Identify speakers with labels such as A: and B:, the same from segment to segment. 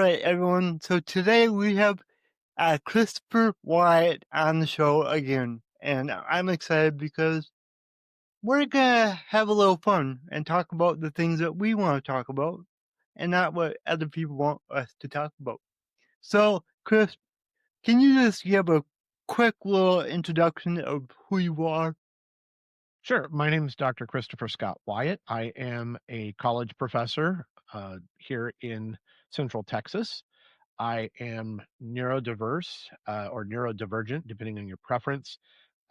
A: right, everyone. So today we have Christopher Wyatt on the show again, and I'm excited because we're gonna have a little fun and talk about the things that we want to talk about, and not what other people want us to talk about. So, Chris, can you just give a quick little introduction of who you are?
B: Sure. My name is Dr. Christopher Scott Wyatt. I am a college professor here in Central Texas. I am neurodiverse or neurodivergent, depending on your preference.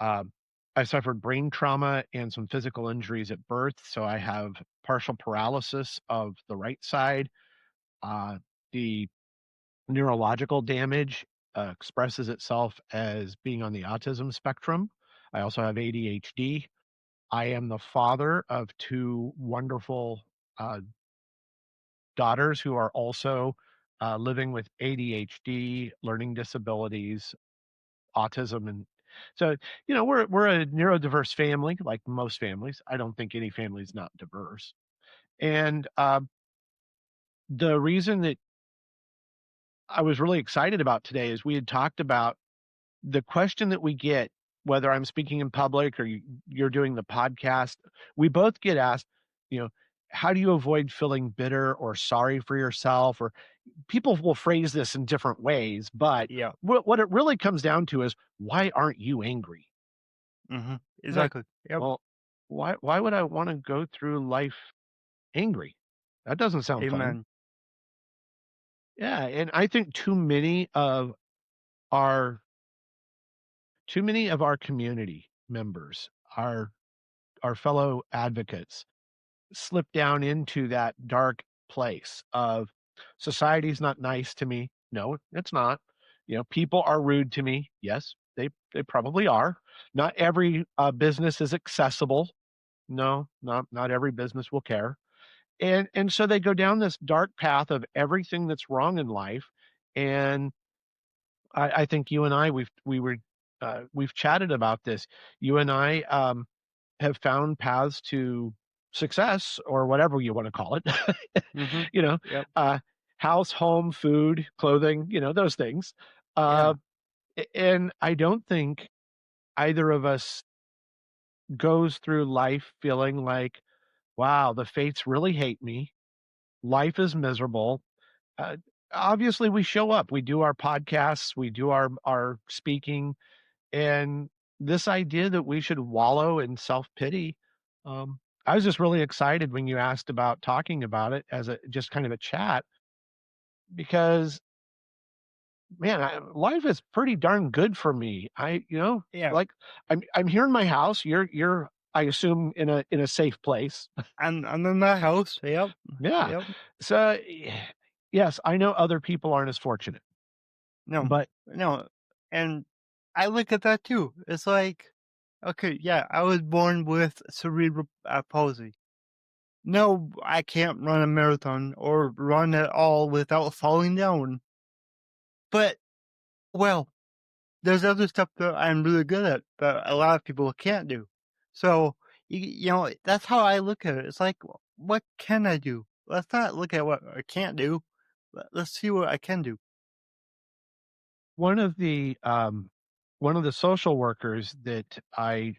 B: Um, I suffered brain trauma and some physical injuries at birth, so I have partial paralysis of the right side. The neurological damage expresses itself as being on the autism spectrum. I also have ADHD. I am the father of two wonderful uh, daughters who are also living with ADHD, learning disabilities, autism, and so we're a neurodiverse family, like most families. I don't think any family is not diverse. And the reason that I was really excited about today is we had talked about the question that we get, whether I'm speaking in public or you're doing the podcast, we both get asked, you know, how do you avoid feeling bitter or sorry for yourself? Or people will phrase this in different ways, but
A: Yeah.
B: what it really comes down to is, why aren't you angry?
A: Mm-hmm.
B: Like,
A: Exactly. Yep.
B: well, why would I want to go through life angry? That doesn't sound fun.
A: Amen.
B: Yeah, and I think our too many of our community members, our fellow advocates, slip down into that dark place of society's not nice to me. No, it's not. People are rude to me. Yes, they probably are. Not every business is accessible. No, not every business will care. And so they go down this dark path of everything that's wrong in life. And I think you and I we've chatted about this. You and I have found paths to success, or whatever you want to call it.
A: Mm-hmm.
B: you know,
A: Yep.
B: uh, House, home, food, clothing, those things. Uh,
A: Yeah.
B: and I don't think either of us goes through life feeling like, wow, the fates really hate me. Life is miserable. Uh, Obviously, we show up. We do our podcasts. We do our speaking. And this idea that we should wallow in self-pity, I was just really excited when you asked about talking about it as a just kind of a chat, because man, life is pretty darn good for me.
A: Yeah.
B: Like I'm here in my house. You're I assume in a safe place.
A: I'm in my house. Yep.
B: Yeah.
A: Yep.
B: So yes, I know other people aren't as fortunate,
A: No,
B: but
A: no. And I look at that too. It's like, okay, yeah, I was born with cerebral palsy. No, I can't run a marathon or run at all without falling down. But, well, there's other stuff that I'm really good at that a lot of people can't do. So, that's how I look at it. It's like, what can I do? Let's not look at what I can't do. Let's see what I can do.
B: one of the um, one of the social workers that I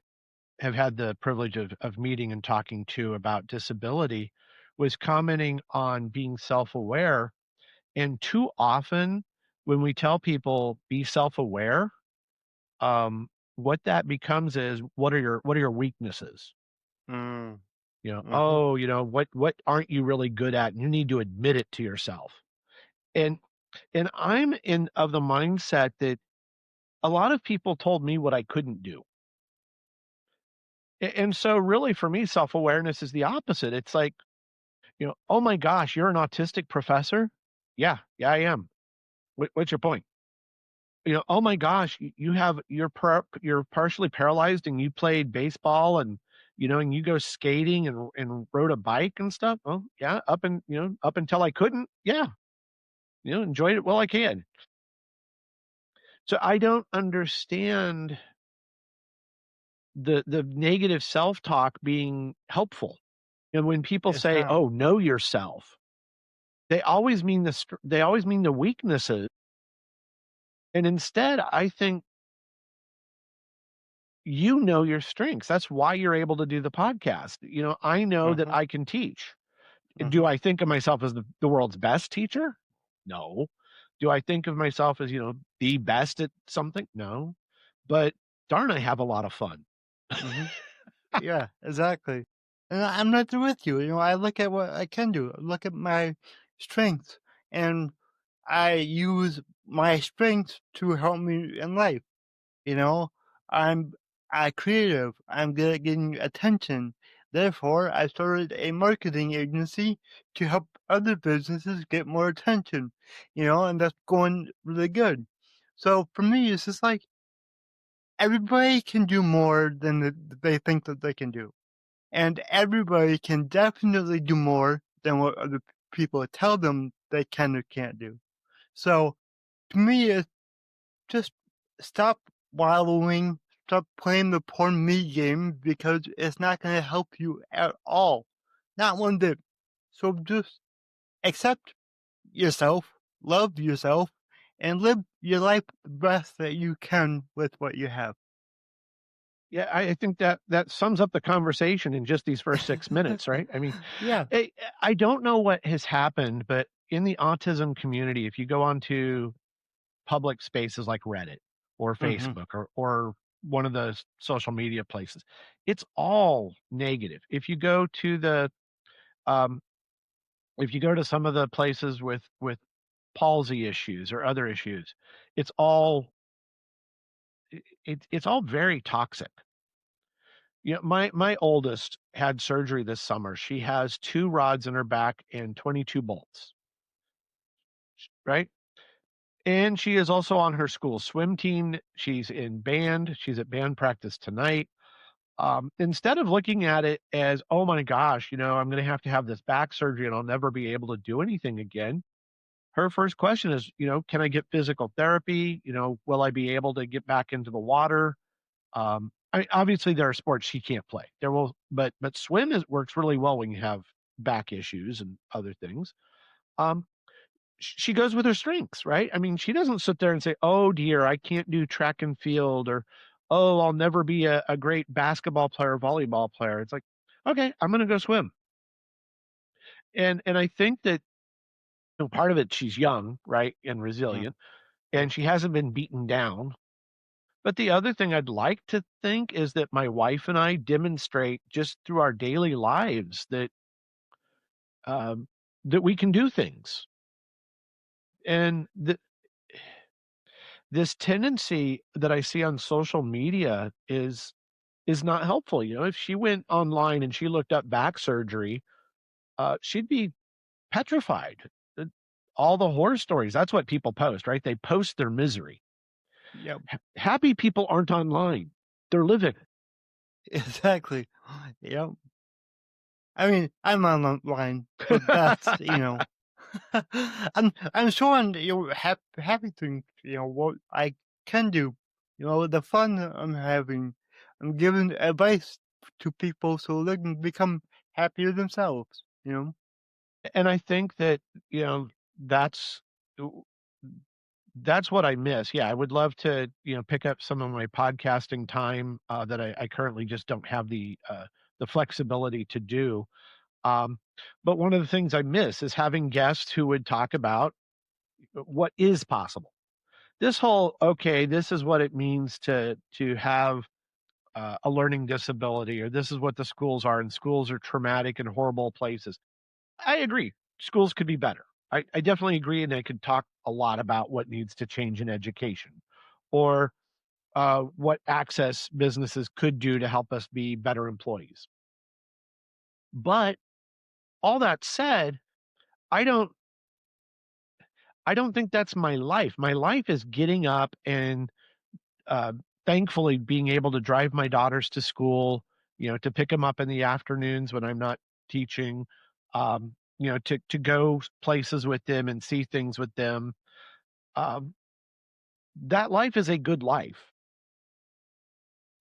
B: have had the privilege of meeting and talking to about disability was commenting on being self-aware. And too often when we tell people be self-aware, um, what that becomes is, what are your weaknesses?
A: Mm, mhm.
B: Oh, what aren't you really good at? And you need to admit it to yourself. And and I'm in of the mindset that a lot of people told me what I couldn't do. And so really for me, self-awareness is the opposite. It's like, oh my gosh, you're an autistic professor? Yeah, I am. What's your point? Oh my gosh, you're partially paralyzed and you played baseball, and you go skating and rode a bike and stuff. Well, yeah, up until I couldn't. Yeah, enjoyed it while I can. So I don't understand the negative self-talk being helpful. And when people
A: It's
B: say,
A: not.
B: "Oh, know yourself," They always mean the weaknesses, and instead, I think you know your strengths. That's why you're able to do the podcast. I know that
A: Uh-huh.
B: I can teach. Do
A: Uh-huh.
B: I think of myself as the world's best teacher? No. Do I think of myself as, the best at something? No. But darn, I have a lot of fun.
A: Mhm. Yeah, exactly. And I'm right there with you. I look at what I can do. Look at my strengths, and I use my strengths to help me in life. You know, I'm creative. I'm good at getting attention. Therefore, I started a marketing agency to help other businesses get more attention. And that's going really good. So for me, it's just like everybody can do more than they think that they can do, and everybody can definitely do more than what other people tell them they can or can't do. So to me, it's just stop wallowing, stop playing the poor me game because it's not going to help you at all. Not one bit. So just accept yourself, love yourself, and live your life the best that you can with what you have.
B: Yeah, I think that sums up the conversation in just these first 6 minutes, right? I mean,
A: Yeah.
B: I, I don't know what has happened, but in the autism community, if you go onto public spaces like Reddit or
A: Hmm.
B: Facebook or one of the social media places, it's all negative. Um, if you go to some of the places with palsy issues or other issues, it's all it's all very toxic. My oldest had surgery this summer. She has 2 rods in her back and 22 bolts, right? And she is also on her school swim team. She's in band. She's at band practice tonight. Instead of looking at it as, oh my gosh, I'm going to have this back surgery and I'll never be able to do anything again. Her first question is, can I get physical therapy? Will I be able to get back into the water? Obviously there are sports she can't play. But swim works really well when you have back issues and other things. Um, she goes with her strengths, right? I mean, she doesn't sit there and say, "Oh dear, I can't do track and field," or "Oh, I'll never be a great basketball player, volleyball player." It's like, okay, I'm going to go swim, and I think that part of it, she's young, right, and
A: Hmm.
B: resilient, and she hasn't been beaten down. But the other thing I'd like to think is that my wife and I demonstrate just through our daily lives um, that we can do things, and this tendency that I see on social media is not helpful. If she went online and she looked up back surgery, she'd be petrified. Uh, All the horror stories, that's what people post, right? They post their misery.
A: Yep.
B: Happy people aren't online. They're living.
A: Exactly. Yep. I mean, I'm online, but that's I'm showing happy things. What I can do. The fun that I'm having. I'm giving advice to people so they can become happier themselves.
B: And I think that, you know, that's that's what I miss. Yeah, I would love to, pick up some of my podcasting time that I currently just don't have the flexibility to do. Um, but one of the things I miss is having guests who would talk about what is possible. This whole okay, this is what it means to have a learning disability, or this is what the schools are, and schools are traumatic and horrible places. I agree. Schools could be better. I definitely agree, and I could talk a lot about what needs to change in education, or what access businesses could do to help us be better employees. But all that said, I don't I don't think that's my life. My life is getting up and uh, thankfully being able to drive my daughters to school, to pick them up in the afternoons when I'm not teaching, to go places with them and see things with them. Um, that life is a good life.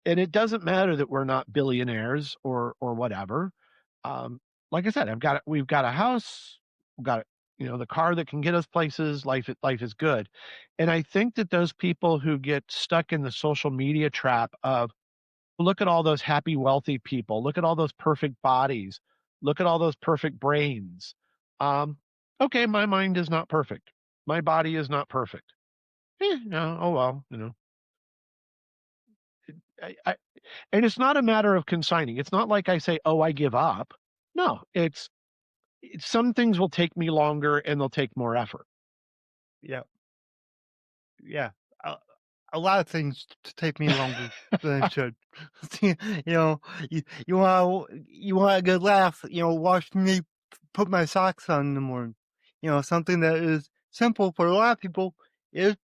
B: And it doesn't matter that we're not billionaires or whatever. Um, like I said, we've got a house, we've got the car that can get us places, life is good. And I think that those people who get stuck in the social media trap of, look at all those happy, wealthy people, look at all those perfect bodies, look at all those perfect brains. Um, okay, my mind is not perfect. My body is not perfect. No, oh well, I, and it's not a matter of consigning. It's not like I say, oh, I give up. No, some things will take me longer and they'll take more effort.
A: Yeah, yeah. A, a lot of things take me longer than it should. you know, you want a good laugh. Watch me put my socks on in the morning. Something that is simple for a lot of people is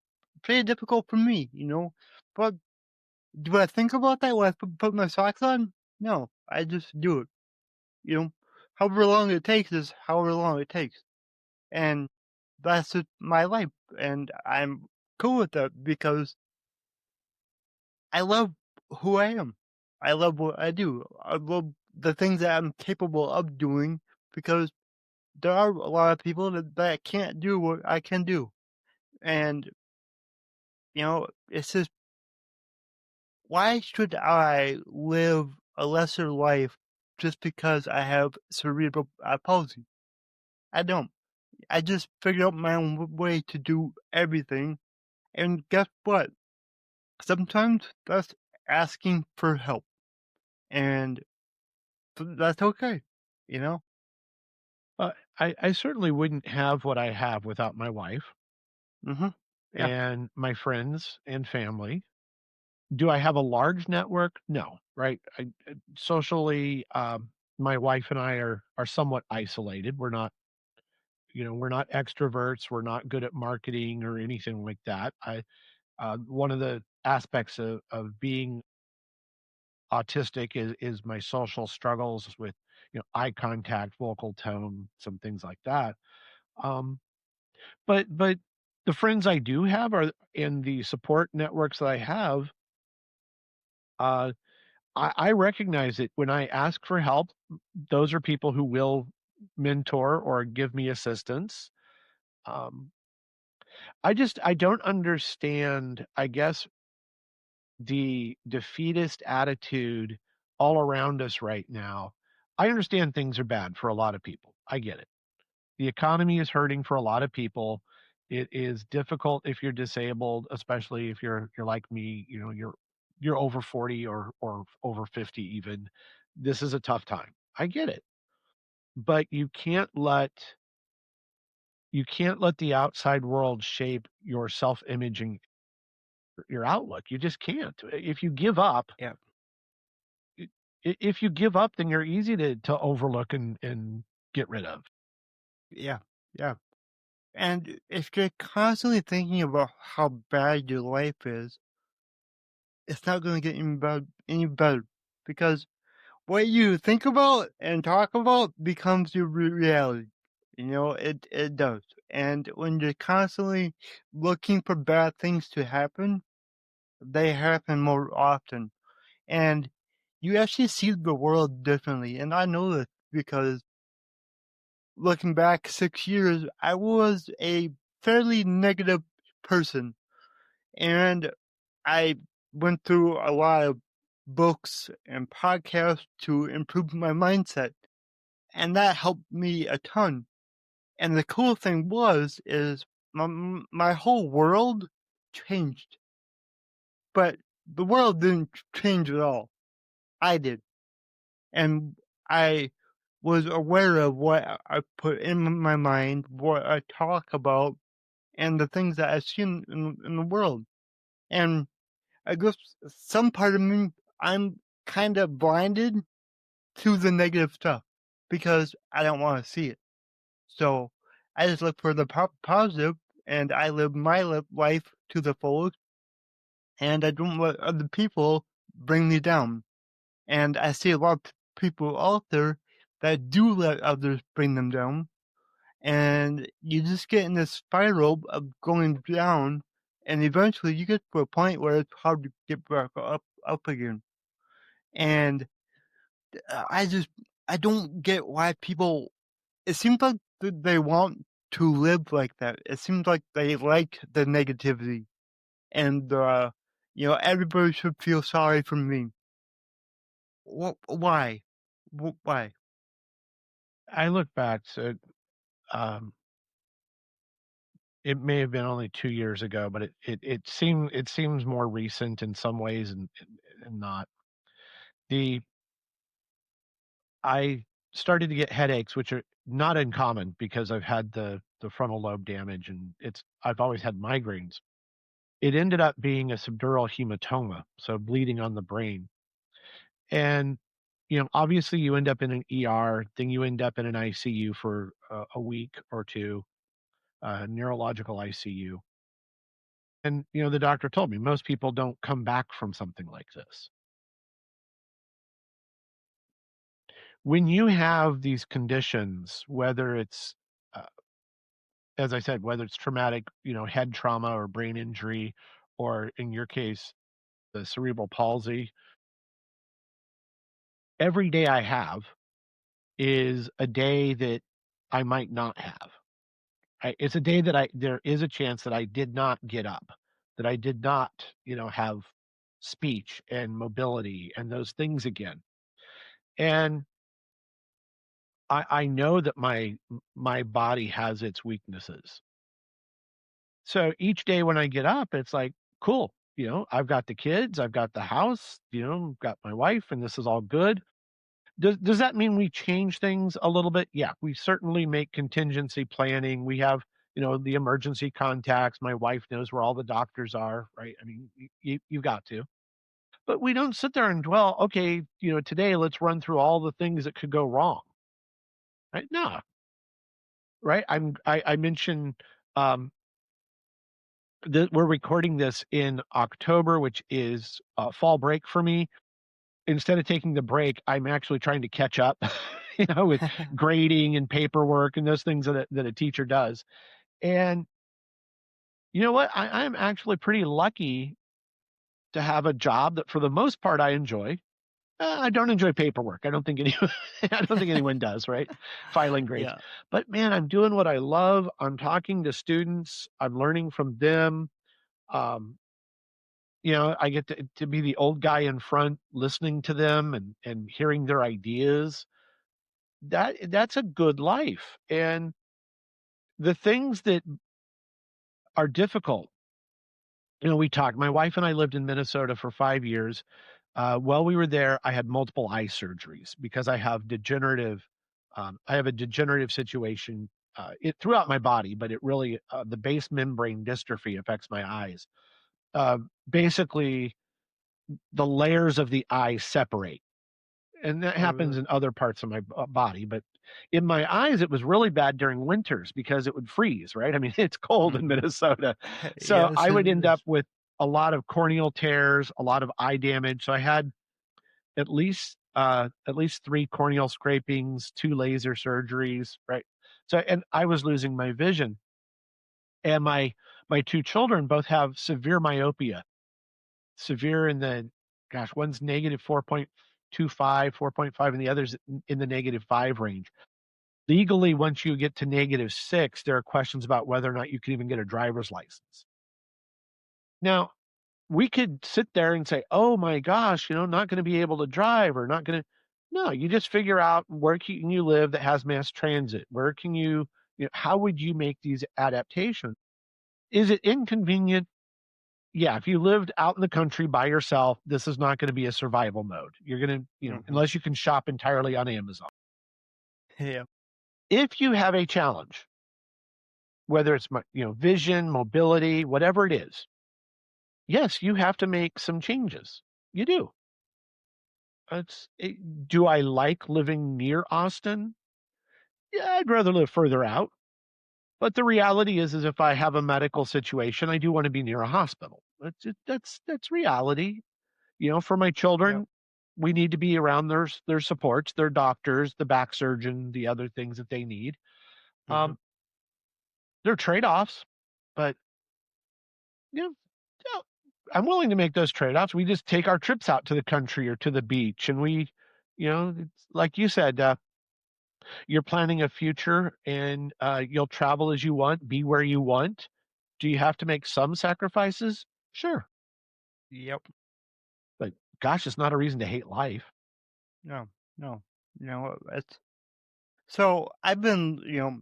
A: pretty difficult for me. But do I think about that when I put my socks on? No, I just do it. You know, however long it takes is however long it takes, and that's just my life, and I'm cool with that because I love who I am. I love what I do. I love the things that I'm capable of doing because there are a lot of people that can't do what I can do, and it's just why should I live a lesser life just because I have cerebral palsy? I don't. I just figured out my own way to do everything. And guess what? Sometimes that's asking for help. And that's okay. You know?
B: I certainly wouldn't have what I have without my wife
A: Hmm. Yeah.
B: and my friends and family. Do I have a large network? No, right? Socially, my wife and I are somewhat isolated. We're not extroverts. We're not good at marketing or anything like that. One of the aspects of being autistic is my social struggles with, eye contact, vocal tone, some things like that. Um, but the friends I do have are in the support networks that I have. Uh, I recognize it when I ask for help. Those are people who will mentor or give me assistance. Um, I don't understand, I guess, the defeatist attitude all around us right now. I understand things are bad for a lot of people. I get it. The economy is hurting for a lot of people. It is difficult if you're disabled, especially if you're like me, you're over 40 or over 50 even. This is a tough time. I get it. But you can't let the outside world shape your self-image and your outlook. You just can't.
A: Yeah.
B: If you give up, then you're easy to overlook and get rid of.
A: Yeah. Yeah. And if you're constantly thinking about how bad your life is, it's not going to get any better because what you think about and talk about becomes your reality. It does. And when you're constantly looking for bad things to happen, they happen more often. And you actually see the world differently. And I know this because looking back 6 years, I was a fairly negative person. And I went through a lot of books and podcasts to improve my mindset. And that helped me a ton. And the cool thing is my whole world changed, but the world didn't change at all. I did, and I was aware of what I put in my mind, what I talk about, and the things that I see in the world. And I guess some part of me, I'm kind of blinded to the negative stuff because I don't want to see it. So I just look for the positive, and I live my life to the fullest, and I don't let other people bring me down. And I see a lot of people out there that do let others bring them down, and you just get in this spiral of going down, and eventually you get to a point where it's hard to get back up again. And I just I don't get why people. It seems like they want to live like that. It seems like they like the negativity and, everybody should feel sorry for me. Why? Why?
B: I look back, so um, it may have been only 2 years ago, but it seems more recent in some ways and not. The I started to get headaches, which are not uncommon because I've had the frontal lobe damage, and I've always had migraines. It ended up being a subdural hematoma, so bleeding on the brain. And, obviously you end up in an ER, then you end up in an ICU for a week or 2, neurological ICU. And, the doctor told me most people don't come back from something like this. When you have these conditions, whether it's, uh, as I said, whether it's traumatic, head trauma or brain injury, or in your case, the cerebral palsy, every day I have is a day that I might not have. It's a day that there is a chance that I did not get up, that I did not, have speech and mobility and those things again. And I know that my body has its weaknesses. So each day when I get up, it's like, cool, I've got the kids, I've got the house, got my wife, and this is all good. Does that mean we change things a little bit? Yeah, we certainly make contingency planning. We have, the emergency contacts. My wife knows where all the doctors are, right? I mean, you got to. But we don't sit there and dwell, okay, today let's run through all the things that could go wrong. Right? No, right? I mentioned um that we're recording this in October, which is fall break for me. Instead of taking the break, I'm actually trying to catch up, with grading and paperwork and those things that a teacher does. And you know what? I'm actually pretty lucky to have a job that, for the most part, I enjoy. I don't enjoy paperwork. I don't think anyone, I don't think anyone does, right? Filing grades.
A: Yeah.
B: But man, I'm doing what I love. I'm talking to students. I'm learning from them. Um, I get to be the old guy in front, listening to them and hearing their ideas. That's a good life. And the things that are difficult, we talked. My wife and I lived in Minnesota for 5 years. While we were there, I had multiple eye surgeries because I have degenerative. I have a degenerative situation throughout my body, but it really the base membrane dystrophy affects my eyes. Basically, the layers of the eye separate, and that
A: Oh,
B: happens
A: really?
B: in other parts of my body. But in my eyes, it was really bad during winters because it would freeze. Right? I mean, it's cold in
A: Mhm.
B: Minnesota, so
A: Yes,
B: I
A: it
B: would end up
A: is.
B: with a lot of corneal tears, a lot of eye damage. So I had at least 3 corneal scrapings, 2 laser surgeries, right? So and I was losing my vision. And my 2 children both have severe myopia. Severe in the gosh, one's negative 4.25, 4.5, and the other's in the negative 5 range. Legally, once you get to negative 6, there are questions about whether or not you can even get a driver's license. Now, we could sit there and say, "Oh my gosh, not going to be able to drive or not going to." No, you just figure out where can you live that has mass transit. Where can how would you make these adaptations? Is it inconvenient? Yeah, if you lived out in the country by yourself, this is not going to be a survival mode. You're going to,
A: Mhm.
B: unless you can shop entirely on Amazon.
A: Yeah.
B: If you have a challenge, whether it's vision, mobility, whatever it is, yes, you have to make some changes. You do. Do I like living near Austin? Yeah, I'd rather live further out. But the reality is if I have a medical situation, I do want to be near a hospital. That's reality. For my
A: Yep.
B: children, we need to be around their supports, their doctors, the back surgeon, the other things that they need.
A: Mhm.
B: Um, they're trade-offs, but you know, yeah, I'm willing to make those trade-offs. We just take our trips out to the country or to the beach, and it's like you said. You're planning a future and you'll travel as you want, be where you want. Do you have to make some sacrifices? Sure.
A: Yep.
B: But gosh, it's not a reason to hate life.
A: No, no. It's so I've been,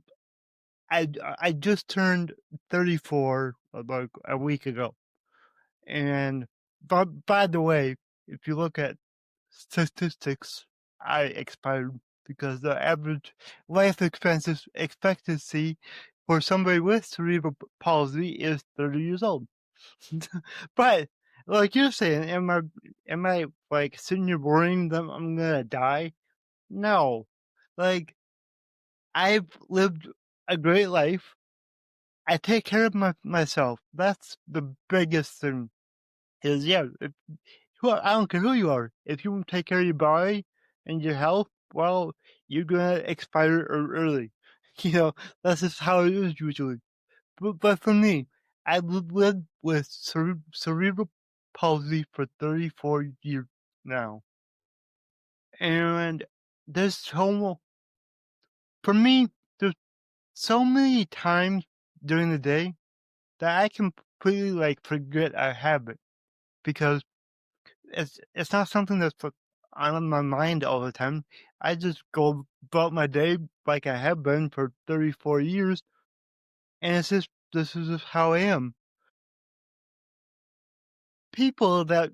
A: I just turned 34 about a week ago. And but by the way, if you look at statistics, I expired because the average life expectancy for somebody with cerebral palsy is 30 years old. But like you're saying, am I like sitting here worrying that I'm gonna die? No. Like I've lived a great life. I take care of myself. That's the biggest thing. Is I don't care who you are. If you take care of your body and your health, well, you're gonna expire early. You know, that's just how it is usually. But for me, I've lived with cerebral palsy for 34 years now. And there's for me, there's so many times during the day that I completely like forget I have it because it's not something that's on my mind all the time. I just go about my day like I have been for 34 years, and this is just how I am. People that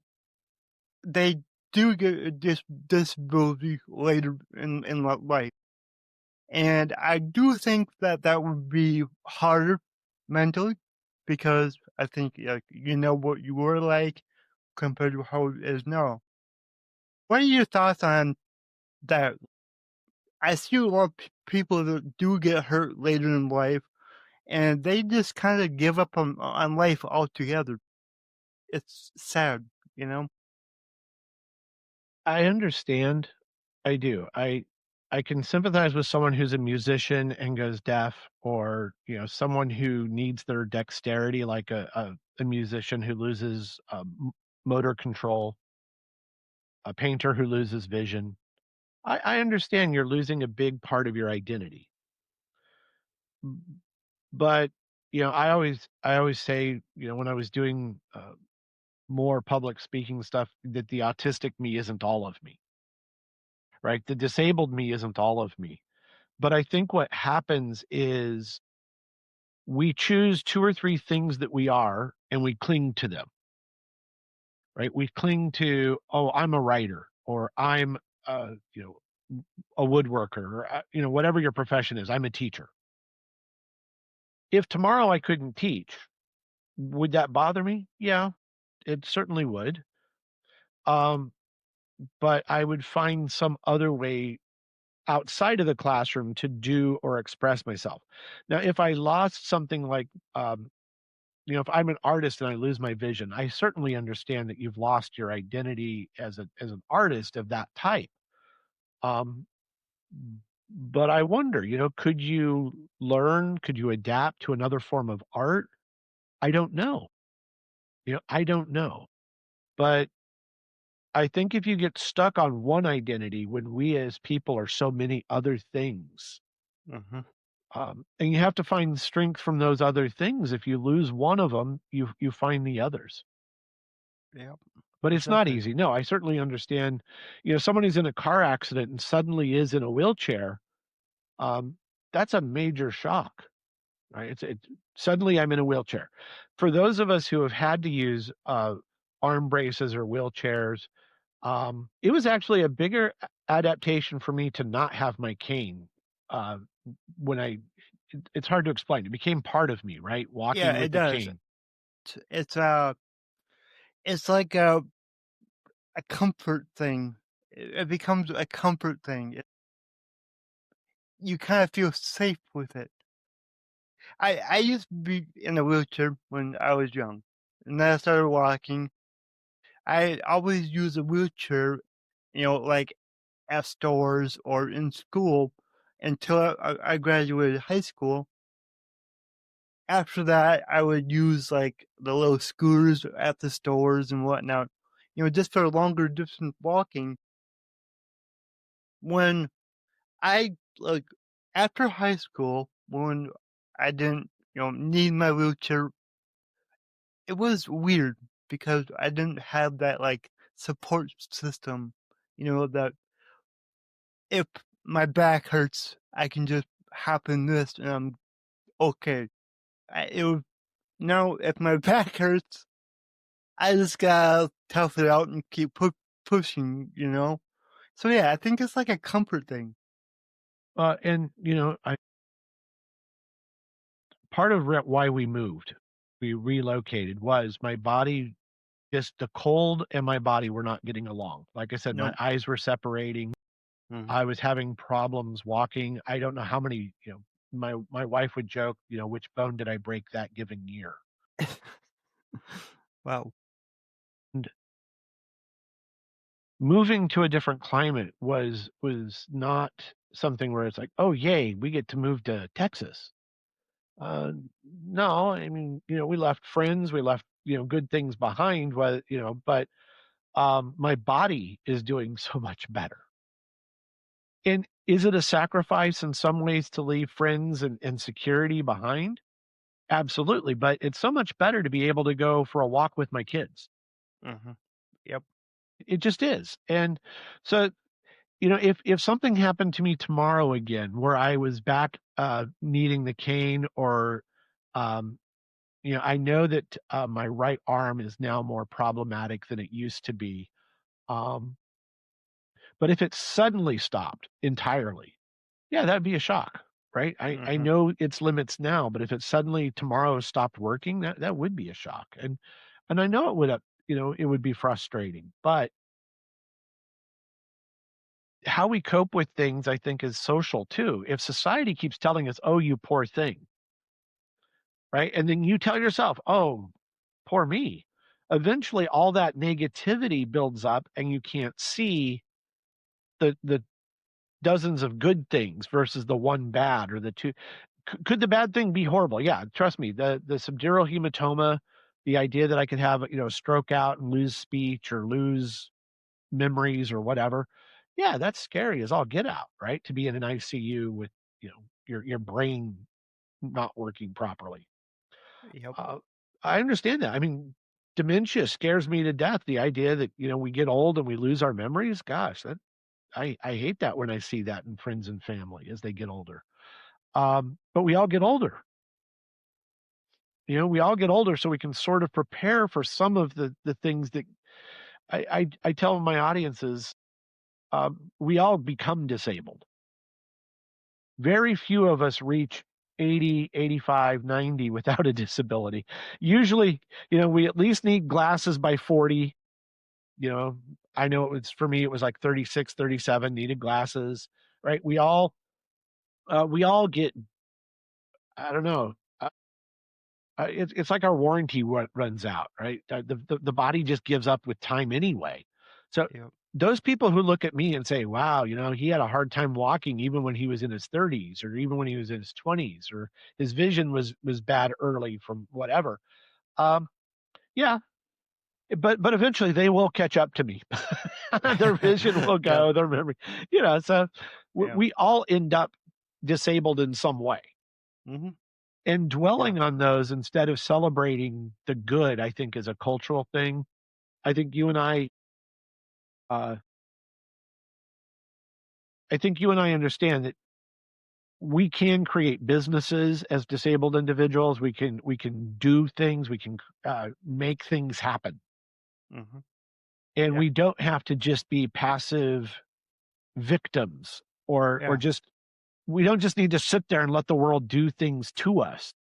A: they do get this disability later in life, and I do think that that would be harder mentally because I think like you know what you were like compared to how it is now. What are your thoughts on that? I see a lot of people that do get hurt later in life, and they just kind of give up on life altogether. It's sad, you know.
B: I understand. I do. I can sympathize with someone who's a musician and goes deaf, or someone who needs their dexterity, like a musician who loses motor control, a painter who loses vision. I understand you're losing a big part of your identity. But I always say, when I was doing more public speaking stuff, that the autistic me isn't all of me, right? The disabled me isn't all of me. But I think what happens is we choose two or three things that we are and we cling to them, right? We cling to, oh, I'm a writer, or I'm, a woodworker, or, whatever your profession is, I'm a teacher. If tomorrow I couldn't teach, would that bother me? Yeah, it certainly would. Um, but I would find some other way outside of the classroom to do or express myself. Now, if I lost something like, if I'm an artist and I lose my vision, I certainly understand that you've lost your identity as an artist of that type. Um, but I wonder, could you learn? Could you adapt to another form of art? I don't know. I don't know. But I think if you get stuck on one identity when we as people are so many other things,
A: Hmm.
B: and you have to find strength from those other things. If you lose one of them, you find the others.
A: Yeah,
B: But it's not
A: exactly.
B: easy. No, I certainly understand. Someone who's in a car accident and suddenly is in a wheelchair. Um, that's a major shock, right? Suddenly I'm in a wheelchair. For those of us who have had to use arm braces or wheelchairs, it was actually a bigger adaptation for me to not have my cane. Uh, when it's hard to explain. It became part of me, right?
A: Yeah,
B: Walking
A: it
B: with the
A: does.
B: cane.
A: It's like a comfort thing. It becomes a comfort thing. You kind of feel safe with it. I used to be in a wheelchair when I was young, and then I started walking. I always use a wheelchair, like at stores or in school until I graduated high school. After that, I would use like the little scooters at the stores and whatnot, just for longer distance walking. When I like after high school when I didn't, need my wheelchair, it was weird because I didn't have that like support system, that if my back hurts, I can just hop in this and I'm okay. It was no, if my back hurts, I just gotta tough it out and keep pushing. So yeah, I think it's like a comfort thing.
B: And part of why we relocated was my body, just the cold and my body were not getting along. Like I said, my
A: No.
B: eyes were separating.
A: Mhm.
B: I was having problems walking. I don't know how many, my wife would joke, which bone did I break that given year?
A: Wow.
B: And moving to a different climate was not something where it's like, oh yay, we get to move to Texas. Uh, no, I mean, we left friends, we left, good things behind, but my body is doing so much better. And is it a sacrifice in some ways to leave friends and security behind? Absolutely. But it's so much better to be able to go for a walk with my kids.
A: Mhm. Yep.
B: It just is. And so, if something happened to me tomorrow again, where I was back needing the cane or, um, I know that my right arm is now more problematic than it used to be. Um, but if it suddenly stopped entirely, yeah, that'd be a shock, right? I
A: Mhm.
B: know its limits now, but if it suddenly tomorrow stopped working, that would be a shock. And I know it would it would be frustrating. But how we cope with things, I think, is social too. If society keeps telling us, "Oh, you poor thing," right? And then you tell yourself, "Oh, poor me." Eventually all that negativity builds up and you can't see the dozens of good things versus the one bad or the two. Could the bad thing be horrible? Yeah, trust me. The subdural hematoma, the idea that I could have stroke out and lose speech or lose memories or whatever. Yeah, that's scary as all get out, right? To be in an ICU with your brain not working properly.
A: Yep.
B: Uh, I understand that. I mean, dementia scares me to death. The idea that we get old and we lose our memories. Gosh, that I hate that when I see that in friends and family as they get older. But we all get older. We all get older, so we can sort of prepare for some of the things that I tell my audiences. We all become disabled. Very few of us reach 80, 85, 90 without a disability. Usually, we at least need glasses by 40. You know, I know for me, it was like 36, 37 needed glasses, right? We all get, I don't know. It's like our warranty runs out, right? The body just gives up with time anyway. So
A: Yep.
B: those people who look at me and say, "Wow, he had a hard time walking even when he was in his 30s, or even when he was in his 20s, or his vision was bad early from whatever." Um, yeah, but eventually they will catch up to me. Their vision will
A: Yep.
B: go, their memory, So
A: Yep.
B: we all end up disabled in some way.
A: Mhm.
B: And
A: Yeah.
B: dwelling on those instead of celebrating the good, I think, is a cultural thing. I think you and uh, I think you and I understand that we can create businesses as disabled individuals. We can do things. We can make things happen,
A: Mhm.
B: and
A: Yeah.
B: we don't have to just be passive victims, or
A: Yeah.
B: just we don't just need to sit there and let the world do things to us.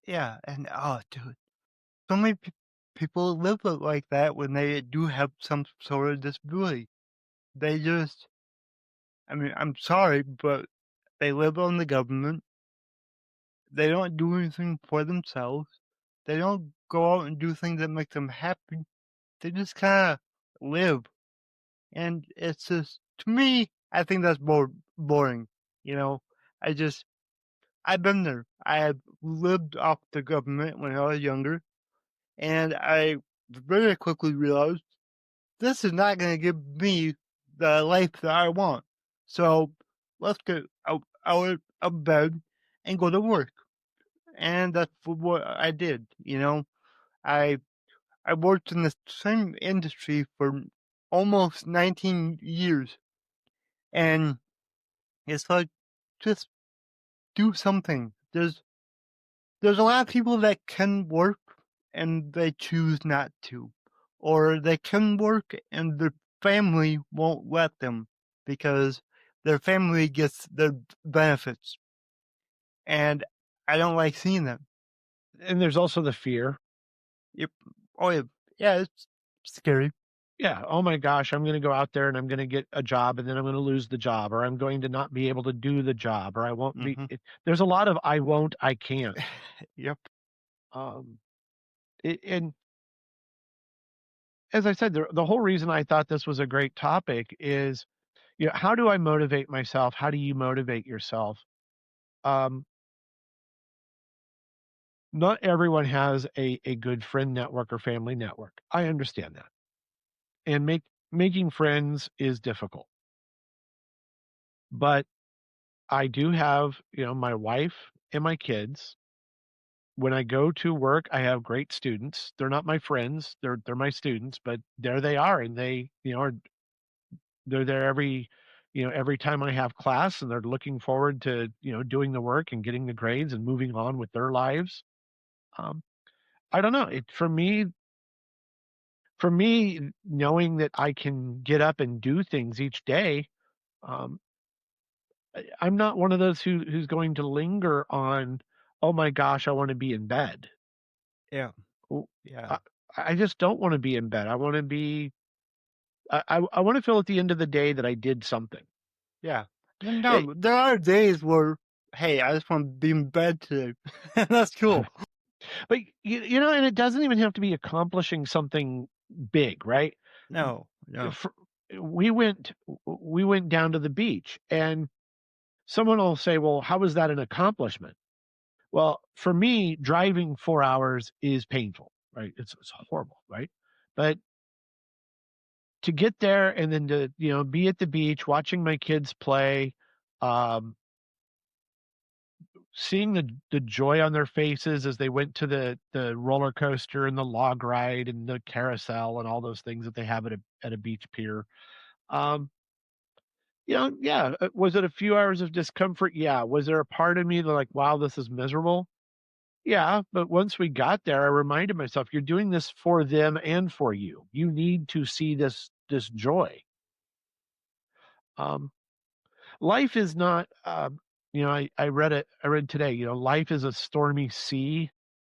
A: Yeah. And oh, dude, so many people live like that when they do have some sort of disability. They just, I mean, I'm sorry, but they live on the government. They don't do anything for themselves. They don't go out and do things that make them happy. They just kind of live. And it's just, to me, I think that's boring. You know, I just, I've been there. I have lived off the government when I was younger, and I very quickly realized this is not going to give me the life that I want. So let's get out of bed and go to work. And that's what I did. I I worked in the same industry for almost 19 years, and it's like just do something. There's a lot of people that can work and they choose not to, or they can work and their family won't let them because their family gets their benefits, and I don't like seeing that.
B: And there's also the fear.
A: Yep. Oh yeah, yeah. It's scary.
B: Yeah. Oh my gosh, I'm going to go out there and I'm going to get a job and then I'm going to lose the job, or I'm going to not be able to do the job, or I won't be.
A: Hmm.
B: There's a lot of I won't, I can't.
A: Yep.
B: Um, and as I said, the whole reason I thought this was a great topic is, how do I motivate myself? How do you motivate yourself? Um, Not everyone has a good friend network or family network. I understand that. And making friends is difficult. But I do have, my wife and my kids. When I go to work, I have great students. They're not my friends. They're my students, but there they are, and they, they're there every time I have class, and they're looking forward to, doing the work and getting the grades and moving on with their lives. Um, I don't know. For me, knowing that I can get up and do things each day, um, I'm not one of those who's going to linger on, oh my gosh, I want to be in bed.
A: Yeah.
B: Oh,
A: Yeah.
B: I, I just don't want to be in bed. I want to be. I want to feel at the end of the day that I did something.
A: Yeah.
B: It,
A: No, there are days where, hey, I just want to be in bed today. That's cool.
B: but and it doesn't even have to be accomplishing something big, right?
A: No, no.
B: For, we went we went down to the beach, and someone will say, well, how is that an accomplishment? Well, for me, driving 4 hours is painful, right? It's horrible, right? But to get there and then to, be at the beach watching my kids play, um, seeing the joy on their faces as they went to the roller coaster and the log ride and the carousel and all those things that they have at a beach pier. Um, yeah. Was it a few hours of discomfort? Yeah. Was there a part of me that like, wow, this is miserable? Yeah, but once we got there, I reminded myself, you're doing this for them and for you. You need to see this joy. Um, Life is not. I read it. I read today. Life is a stormy sea,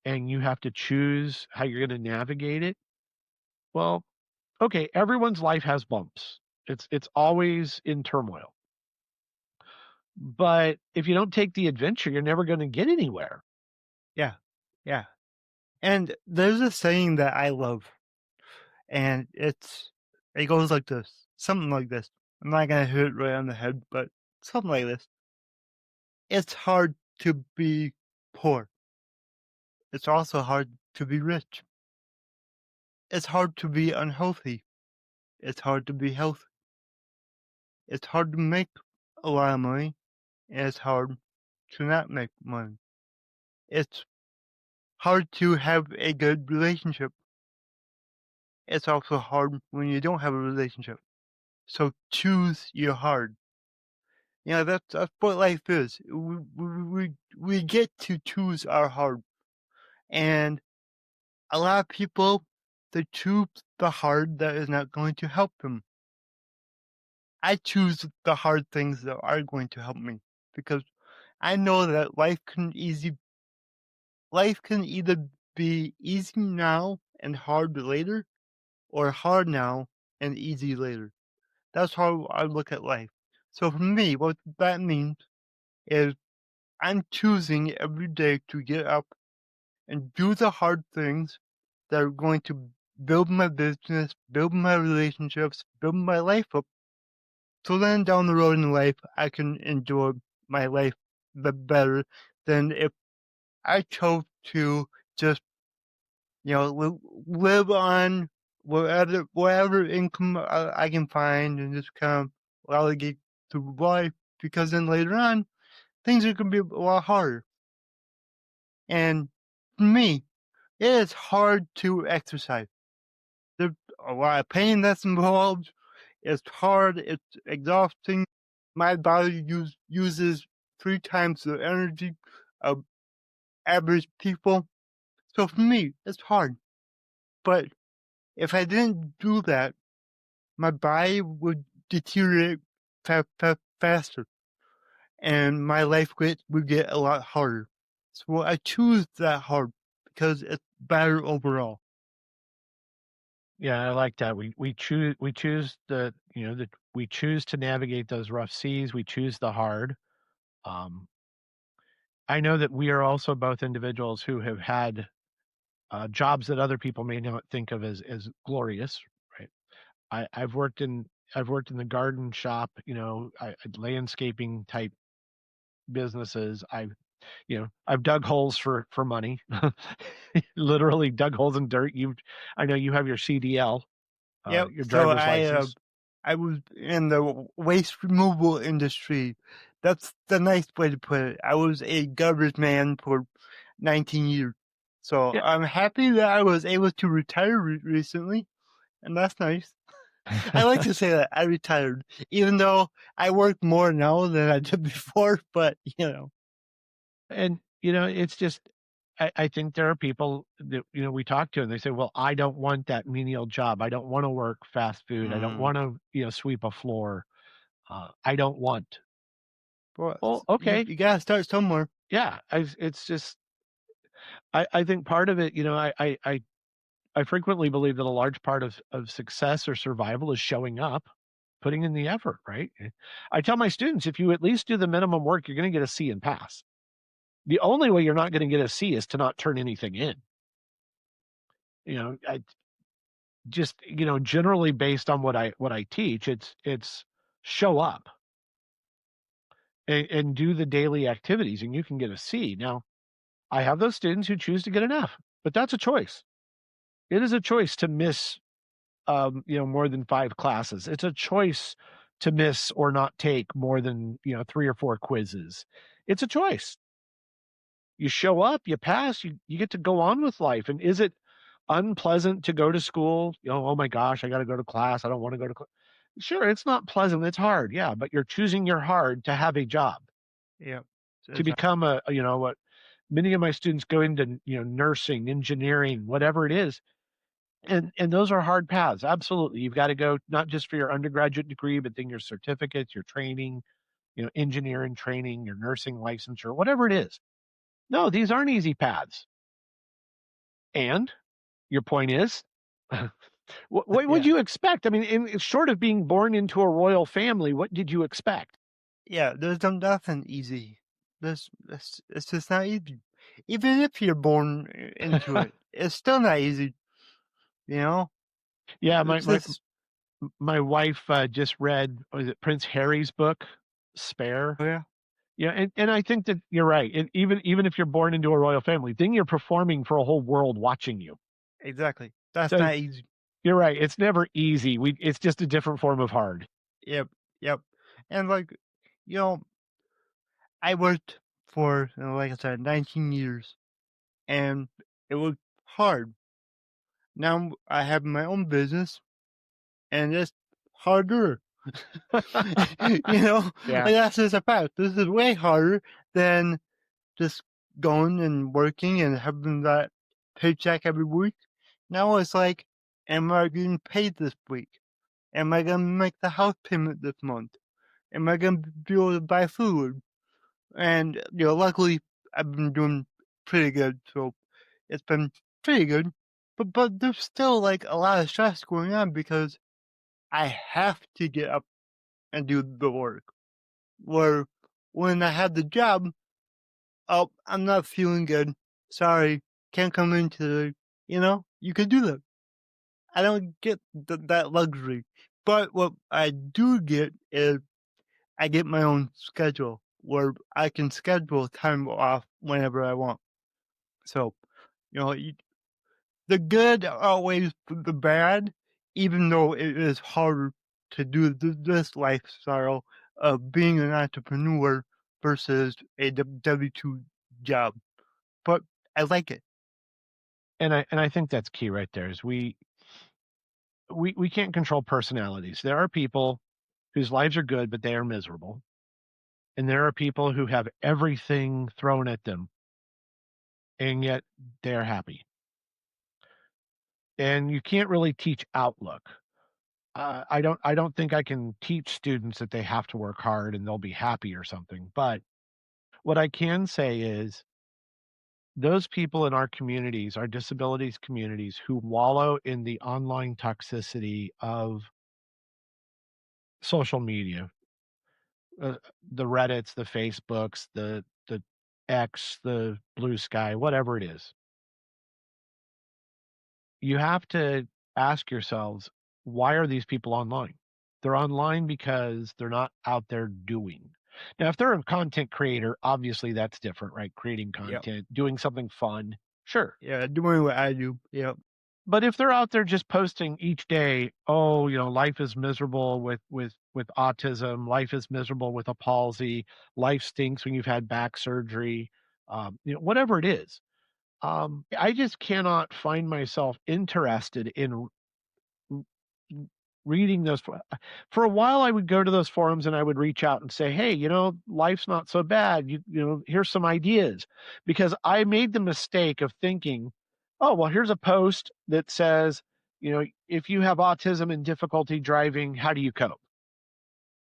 B: and you have to choose how you're going to navigate it. Well, okay, everyone's life has bumps. It's always in turmoil. But if you don't take the adventure, you're never going to get anywhere.
A: Yeah. Yeah. And there's a saying that I love, and it goes like this, something like this. I'm not gonna hit it right on the head, but something like this. It's hard to be poor. It's also hard to be rich. It's hard to be unhealthy. It's hard to be healthy. It's hard to make a lot of money, and it's hard to not make money. It's hard to have a good relationship. It's also hard when you don't have a relationship. So choose your hard. That's what life is. We get to choose our hard, and a lot of people, they choose the hard that is not going to help them. I choose the hard things that are going to help me because I know that life can either be easy now and hard later, or hard now and easy later. That's how I look at life. So for me, what that means is I'm choosing every day to get up and do the hard things that are going to build my business, build my relationships, build my life up. So then down the road in life, I can enjoy my life better than if I chose to just, live on whatever income I can find and just kind of allocate to life. because then later on, things are going to be a lot harder. And for me, it is hard to exercise. There's a lot of pain that's involved. It's hard. It's exhausting. My body uses 3 times the energy of average people. So for me, it's hard. But if I didn't do that, my body would deteriorate faster, and my life would get a lot harder. So I choose that hard because it's better overall.
B: Yeah, I like that. We choose the we choose to navigate those rough seas. We choose the hard. Um, I know that we are also both individuals who have had jobs that other people may not think of as glorious, right? I've worked in the garden shop, landscaping type businesses. I've dug holes for money, literally dug holes in dirt. I know you have your CDL,
A: Yep.
B: your
A: So
B: driver's license.
A: I was in the waste removal industry. That's the nice way to put it. I was a garbage man for 19 years. So
B: Yeah.
A: I'm happy that I was able to retire recently, and that's nice. I like to say that I retired, even though I work more now than I did before, but
B: And it's just I think there are people that we talk to and they say, well, I don't want that menial job. I don't want to work fast food. I don't
A: mm,
B: want to sweep a floor. I don't want.
A: well,
B: Well,
A: you,
B: okay,
A: you gotta start somewhere.
B: yeah. It's just I think part of it, I frequently believe that a large part of success or survival is showing up, putting in the effort, right? I tell my students, if you at least do the minimum work, you're going to get a C and pass. The only way you're not going to get a C is to not turn anything in. I just, generally based on what I teach, it's show up and do the daily activities and you can get a C. Now, I have those students who choose to get an F, but that's a choice. It is a choice to miss more than 5 classes. It's a choice to miss or not take more than 3 or 4 quizzes. It's a choice. You show up, you pass, you get to go on with life. And is it unpleasant to go to school? Oh my gosh, I got to go to class. I don't want to go to class. Sure, it's not pleasant. It's hard. Yeah, but you're choosing your hard to have a job,
A: Yep.
B: to become what many of my students go into, nursing, engineering, whatever it is. And those are hard paths. Absolutely. You've got to go not just for your undergraduate degree, but then your certificates, your training, engineering training, your nursing licensure, whatever it is. No, these aren't easy paths. And your point is, what would
A: Yeah.
B: you expect? I mean, short of being born into a royal family, what did you expect?
A: Yeah, there's nothing easy. It's just not easy. Even if you're born into it, it's still not easy. You know,
B: Yeah,
A: it's just
B: my wife just read, was it Prince Harry's book, Spare?
A: oh yeah,
B: Yeah, and I think that you're right. And even if you're born into a royal family, then you're performing for a whole world watching you.
A: exactly. That's
B: So
A: not easy.
B: you're right. It's never easy. It's just a different form of hard.
A: Yep, yep. And like, you know, I worked for like I said, 19 years, and it was hard. Now I have my own business, and it's harder.
B: Yeah.
A: Like that's just a fact. This is way harder than just going and working and having that paycheck every week. Now it's like, am I getting paid this week? Am I gonna make the house payment this month? Am I gonna be able to buy food? And luckily I've been doing pretty good, so it's been pretty good. But there's still like a lot of stress going on because I have to get up and do the work. Where when I had the job, oh, I'm not feeling good. Sorry, can't come in today. You could do that. I don't get that luxury. But what I do get is I get my own schedule where I can schedule time off whenever I want. So, you know, you, the good outweighs the bad, even though it is harder to do this lifestyle of being an entrepreneur versus a W-2 job. But I like it.
B: And I think that's key right there is we can't control personalities. There are people whose lives are good, but they are miserable. And there are people who have everything thrown at them, and yet they're happy. And you can't really teach outlook. I don't think I can teach students that they have to work hard and they'll be happy or something. But what I can say is those people in our communities, our disabilities communities, who wallow in the online toxicity of social media, uh, the Reddits, the Facebooks, the X, the Blue Sky, whatever it is, you have to ask yourselves, why are these people online? They're online because they're not out there doing. Now, if they're a content creator, obviously that's different, right? Creating
A: Yep.
B: content, doing something fun, sure.
A: Yeah, doing what I do. Yep.
B: But if they're out there just posting each day, oh, life is miserable with autism, life is miserable with a palsy, life stinks when you've had back surgery, whatever it is, I just cannot find myself interested in reading those. For a while, I would go to those forums and I would reach out and say, hey, life's not so bad. Here's some ideas. Because I made the mistake of thinking, oh, well, here's a post that says, if you have autism and difficulty driving, how do you cope?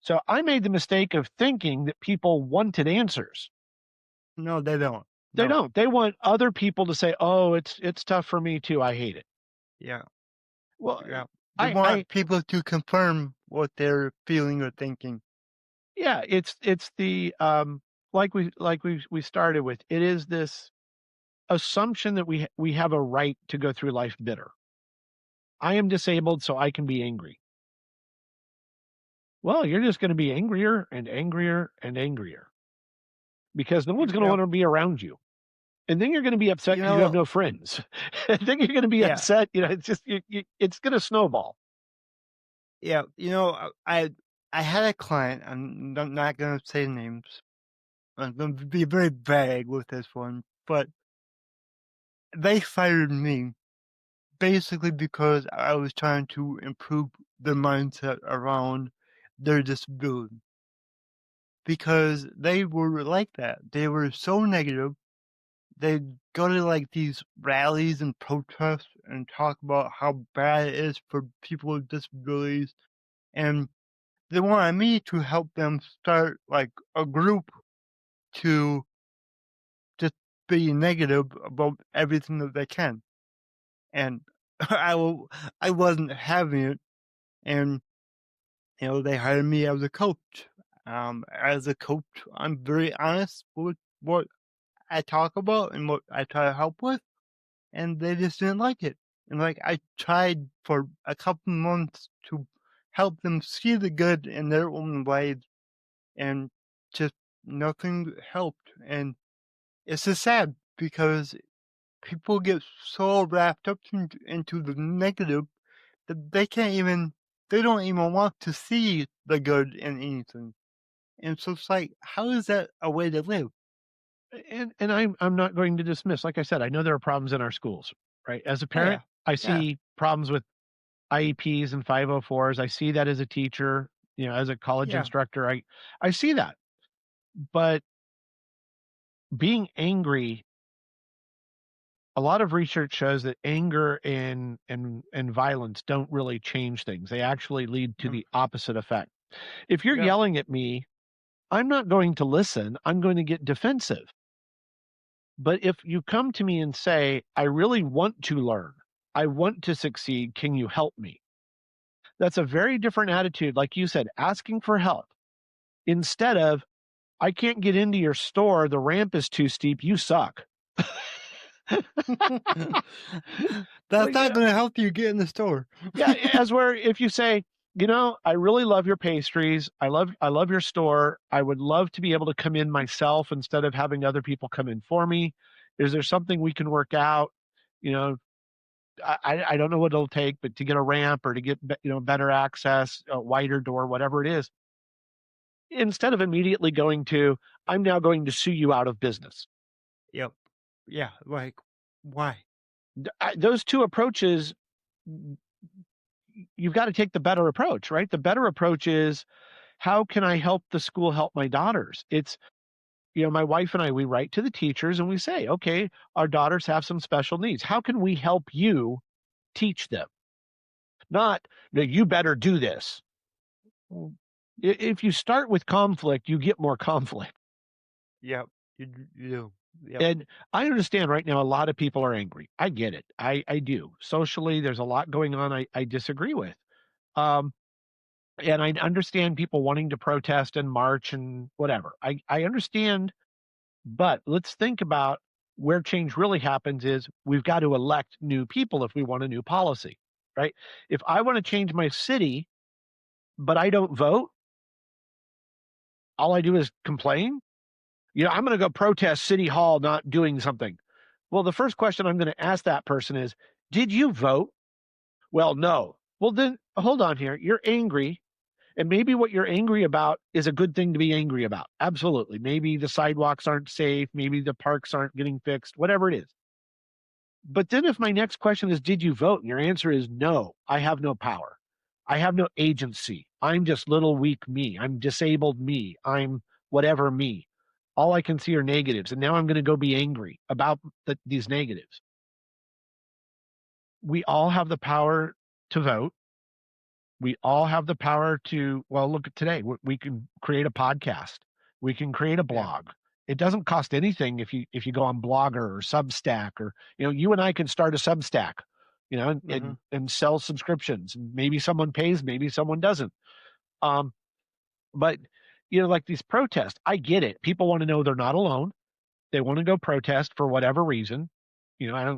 B: So I made the mistake of thinking that people wanted answers.
A: No, they don't.
B: They
A: No.
B: don't. They want other people to say, oh, it's tough for me too. I hate it.
A: Yeah.
B: Well,
A: Yeah. They
B: I
A: want people to confirm what they're feeling or thinking.
B: yeah, it's the like we started with. It is this assumption that we have a right to go through life bitter. I am disabled, so I can be angry. Well, you're just going to be angrier and angrier and angrier because no one's going to
A: Yep.
B: want to be around you. And then you're going to be upset
A: You
B: because you have
A: know,
B: no friends. And then you're going to be
A: yeah.
B: upset. It's just it's going to snowball.
A: Yeah. I had a client, I'm not going to say names. I'm going to be very vague with this one, but they fired me basically because I was trying to improve their mindset around their disability. Because they were like that. They were so negative. They'd go to like these rallies and protests and talk about how bad it is for people with disabilities. And they wanted me to help them start like a group to just be negative about everything that they can. And I wasn't having it. And, they hired me as a coach. As a coach, I'm very honest with what I talk about and what I try to help with, and they just didn't like it. And like I tried for a couple months to help them see the good in their own ways, and just nothing helped. And it's just sad because people get so wrapped up into the negative that they don't even want to see the good in anything. And so it's like, how is that a way to live?
B: And I'm not going to dismiss. Like I said, I know there are problems in our schools, right? As a
A: Oh
B: parent,
A: yeah,
B: I
A: yeah,
B: see problems with IEPs and 504s. I see that as a teacher, as a college
A: yeah.
B: instructor, I see that. But being angry, a lot of research shows that anger and violence don't really change things. They actually lead to
A: Mm,
B: the opposite effect. If you're
A: yep.
B: yelling at me, I'm not going to listen. I'm going to get defensive. But if you come to me and say, I really want to learn, I want to succeed, can you help me? That's a very different attitude. Like you said, asking for help instead of, I can't get into your store. The ramp is too steep. You suck.
A: That's
B: Like,
A: not gonna help you get in the store.
B: yeah, as where if you say, I really love your pastries. I love your store. I would love to be able to come in myself instead of having other people come in for me. Is there something we can work out? You know, I don't know what it'll take, but to get a ramp or to get better access, a wider door, whatever it is, instead of immediately going to, I'm now going to sue you out of business.
A: Yep. Yeah, like, why?
B: Those two approaches, you've got to take the better approach, right? The better approach is, how can I help the school help my daughters? It's, my wife and I, we write to the teachers and we say, okay, our daughters have some special needs. How can we help you teach them? Not, no, you better do this. If you start with conflict, you get more conflict.
A: Yep. You do. Yep.
B: And I understand right now a lot of people are angry. I get it. I do. Socially, there's a lot going on I disagree with. Um, and I understand people wanting to protest and march and whatever. I understand, but let's think about where change really happens is we've got to elect new people if we want a new policy, right? If I want to change my city, but I don't vote, all I do is complain. I'm going to go protest City Hall not doing something. Well, the first question I'm going to ask that person is, did you vote? Well, no. Well, then hold on here. You're angry. And maybe what you're angry about is a good thing to be angry about. Absolutely. Maybe the sidewalks aren't safe. Maybe the parks aren't getting fixed, whatever it is. But then if my next question is, did you vote? And your answer is no, I have no power. I have no agency. I'm just little weak me. I'm disabled me. I'm whatever me. All I can see are negatives. And now I'm going to go be angry about these negatives. We all have the power to vote. We all have the power to, well, look at today. We can create a podcast. We can create a
A: Yeah.
B: blog. It doesn't cost anything if you go on Blogger or Substack, or you and I can start a Substack, and sell subscriptions. Maybe someone pays, maybe someone doesn't. But like these protests, I get it. People want to know they're not alone. They want to go protest for whatever reason. I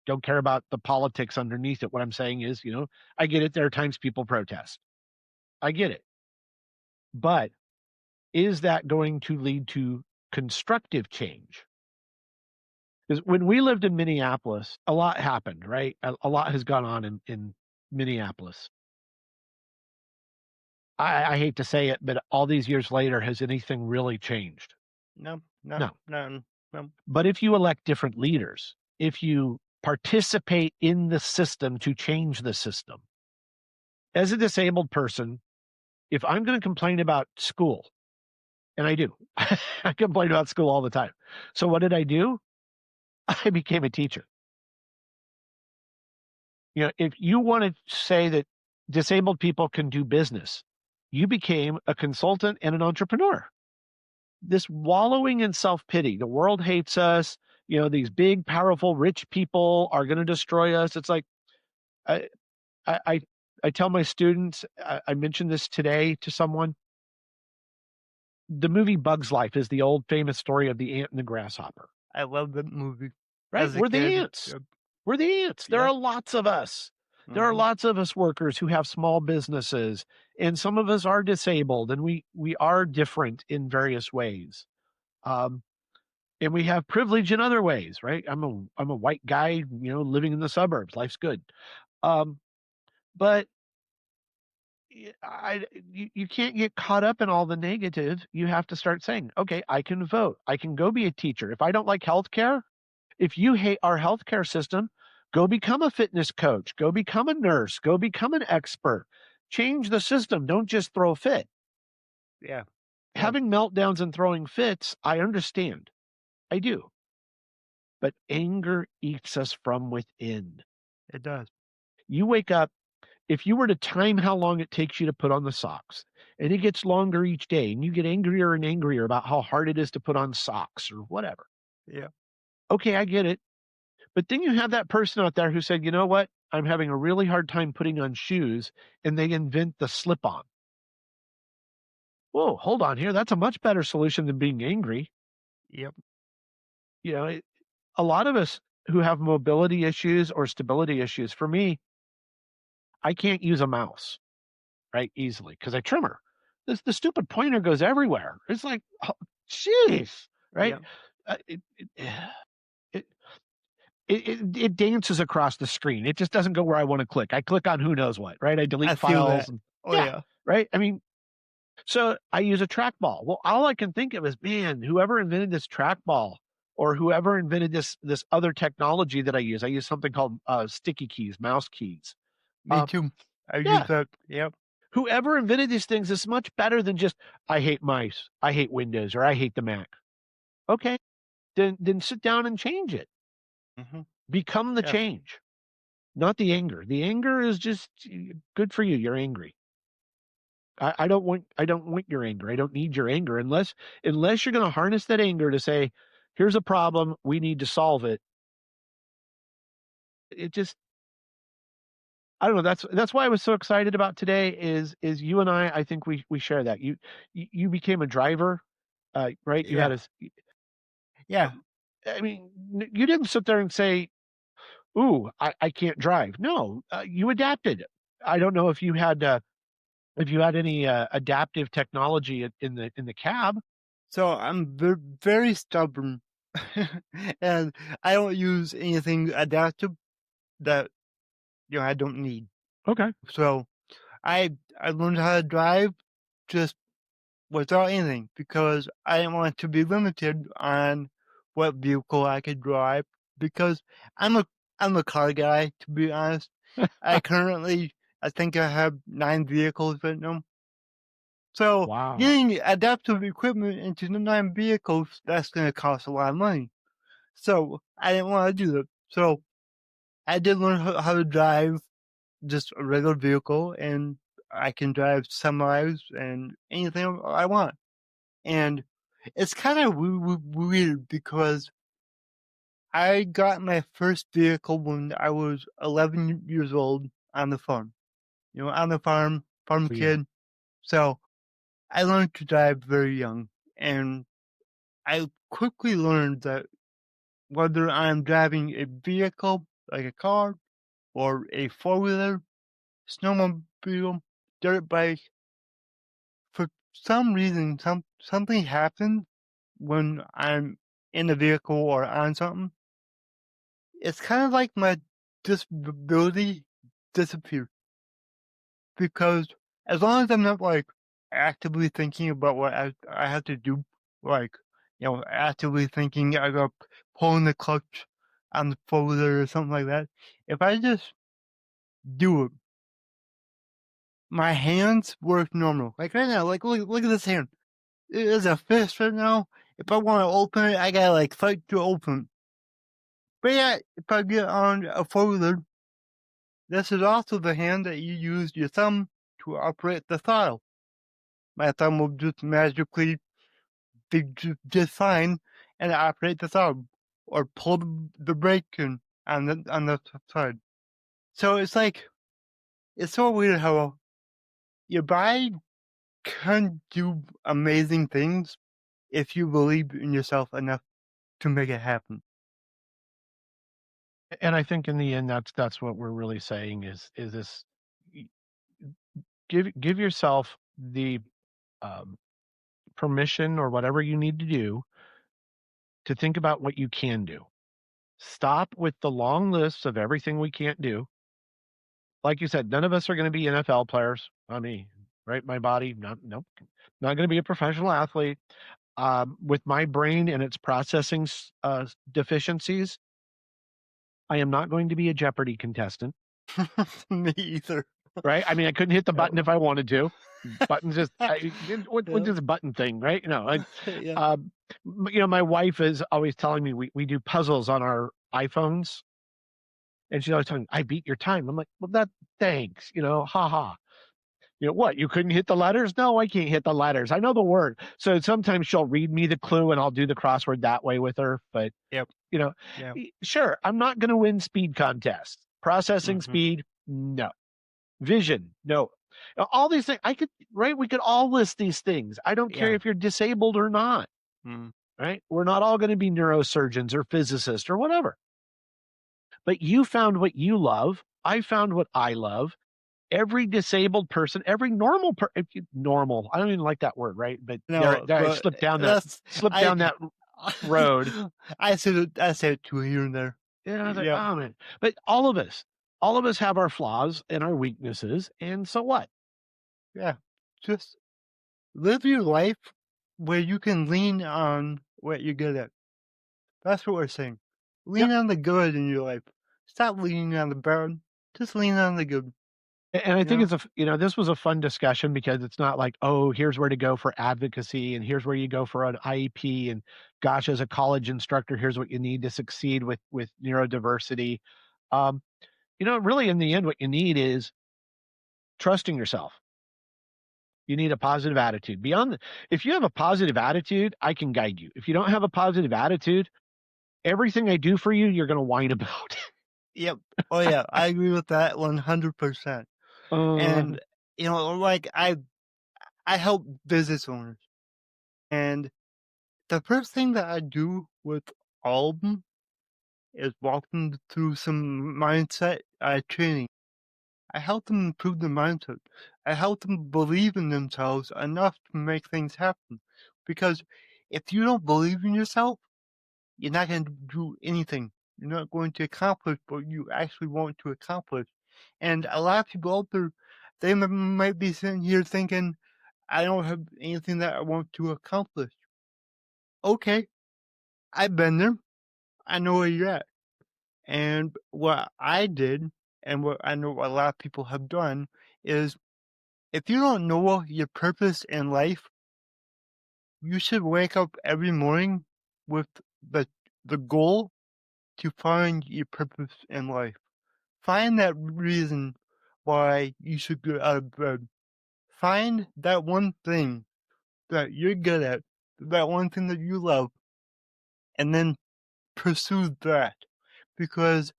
B: don't care about the politics underneath it. What I'm saying is, I get it. There are times people protest. I get it. But is that going to lead to constructive change? Because when we lived in Minneapolis, a lot happened, right? A lot has gone on in Minneapolis. I hate to say it, but all these years later, has anything really changed?
A: No.
B: But if you elect different leaders, if you participate in the system to change the system, as a disabled person, if I'm going to complain about school, and I do, I complain about school all the time. So what did I do? I became a teacher. If you want to say that disabled people can do business, you became a consultant and an entrepreneur. This wallowing in self-pity, the world hates us, these big, powerful, rich people are going to destroy us. It's like, I tell my students, I mentioned this today to someone. The movie Bug's Life is the old famous story of the ant and the grasshopper.
A: I love that movie.
B: Right? We're the ants. We're the ants. There are lots of us. There are lots of us workers who have small businesses, and some of us are disabled, and we are different in various ways. And we have privilege in other ways, right? I'm a white guy, living in the suburbs. Life's good. But you can't get caught up in all the negative. You have to start saying, okay, I can vote. I can go be a teacher. If I don't like healthcare, if you hate our healthcare system, go become a fitness coach, go become a nurse, go become an expert. Change the system. Don't just throw a fit.
A: Yeah.
B: Having meltdowns and throwing fits, I understand. I do. But anger eats us from within.
A: It does.
B: You wake up, if you were to time how long it takes you to put on the socks, and it gets longer each day, and you get angrier and angrier about how hard it is to put on socks or whatever.
A: Yeah.
B: Okay, I get it. But then you have that person out there who said, you know what? I'm having a really hard time putting on shoes, and they invent the slip-on. Whoa, hold on here. That's a much better solution than being angry.
A: Yep.
B: A lot of us who have mobility issues or stability issues, for me, I can't use a mouse, right, easily because I trimmer. The stupid pointer goes everywhere. It's like, oh, jeez, right? It dances across the screen. It just doesn't go where I want to click. I click on who knows what, right? I delete files.
A: That. Yeah.
B: Right? I mean, So I use a trackball. Well, all I can think of is, man, whoever invented this trackball or whoever invented this other technology that I use something called sticky keys, mouse keys.
A: Me
B: Um,
A: too. I use
B: yeah,
A: that. Yep.
B: whoever invented these things is much better than just I hate mice, I hate Windows, or I hate the Mac. Okay, then sit down and change it.
A: Hmm.
B: Become the
A: Yeah.
B: change, not the anger. The anger is just good for you. You're angry. I don't want your anger. I don't need your anger unless you're going to harness that anger to say, here's a problem, we need to solve it. It just I don't know. That's why I was so excited about today. Is you and I think we share that. You became a driver, right? You
A: Yeah.
B: had a.
A: Yeah.
B: Um, I mean, you didn't sit there and say, "Ooh, I can't drive." No, you adapted. I don't know if you had any adaptive technology in the cab.
A: So I'm very stubborn, and I don't use anything adaptive that I don't need.
B: Okay.
A: So I learned how to drive just without anything because I didn't want to be limited on what vehicle I could drive because I'm a I'm a car guy, to be honest. I think I have 9 vehicles right now. So
B: Wow.
A: getting adaptive equipment into the 9 vehicles, that's gonna cost a lot of money. So I didn't want to do that. So I did learn how to drive just a regular vehicle, and I can drive semis and anything I want. And it's kind of weird because I got my first vehicle when I was 11 years old on the farm. On the farm
B: Oh, yeah.
A: kid. So I learned to drive very young, and I quickly learned that whether I'm driving a vehicle like a car or a four-wheeler, snowmobile, dirt bike, for some reason, something happens when I'm in a vehicle or on something. It's kind of like my disability disappears because as long as I'm not like actively thinking about what I have to do, like actively thinking about pulling the clutch on the four-wheeler or something like that. If I just do it, my hands work normal. Like right now, like look at this hand. It is a fist right now. If I want to open it, I gotta like fight to open it. But yeah, if I get on a four-wheeler, this is also the hand that you use your thumb to operate the throttle. My thumb will just magically be just fine and operate the throttle or pull the brake on the side. So it's so weird how your body can do amazing things if you believe in yourself enough to make it happen.
B: And I think in the end, that's what we're really saying is this: y- give yourself the um, permission or whatever you need to do to think about what you can do. Stop with the long lists of everything we can't do. Like you said, none of us are going to be NFL players. I mean, right? My body, not nope, not going to be a professional athlete. With my brain and its processing deficiencies, I am not going to be a Jeopardy contestant.
A: Me either.
B: Right? I mean, I couldn't hit the button if I wanted to. Buttons just what
A: Yep.
B: is a button thing, right?
A: Yeah.
B: Um, my wife is always telling me we do puzzles on our iPhones, and she's always telling me, "I beat your time." I'm like, "Well, that thanks, ha ha." What? You couldn't hit the letters? No, I can't hit the letters. I know the word. So sometimes she'll read me the clue, and I'll do the crossword that way with her. But
A: Yep.
B: you know,
A: Yep.
B: sure, I'm not going to win speed contests. Processing
A: Hmm.
B: speed, no. Vision, no. All these things, right? We could all list these things. I don't care
A: Yeah.
B: if you're disabled or not,
A: Mm.
B: right? We're not all going to be neurosurgeons or physicists or whatever. But you found what you love. I found what I love. Every disabled person, every normal, I don't even like that word, right? But
A: No,
B: there I
A: but
B: slipped down that
A: that's
B: slipped
A: I.
B: down that road.
A: I said it too here and there.
B: And I was like,
A: Yep.
B: oh man. But all of us have our flaws and our weaknesses. And so what?
A: Yeah. Just Live your life where you can lean on what you're good at. That's what we're saying.
B: Yep.
A: Lean on the good in your life. Stop leaning on the bad. Just lean on the good,
B: And I
A: you
B: think
A: know?
B: it's this was a fun discussion because it's not like, oh, here's where to go for advocacy and here's where you go for an IEP and gosh, as a college instructor, here's what you need to succeed with neurodiversity. Um, really in the end, what you need is trusting yourself. You need a positive attitude. If you have a positive attitude, I can guide you. If you don't have a positive attitude, everything I do for you, you're going to whine about.
A: Yep. Oh yeah, I agree with that 100%.
B: uh,
A: And like I help business owners, and the first thing that I do with all of them is walk them through some mindset training. I help them improve their mindset. I help them believe in themselves enough to make things happen. Because if you don't believe in yourself, you're not going to do anything. You're not going to accomplish what you actually want to accomplish. And a lot of people out there, they might be sitting here thinking, I don't have anything that I want to accomplish. Okay, I've been there. I know where you're at. And what I did, and what I know a lot of people have done, is if you don't know your purpose in life, you should wake up every morning with the the goal to find your purpose in life. Find that reason why you should get out of bed. Find that one thing that you're good at, that one thing that you love, and then pursue that. Because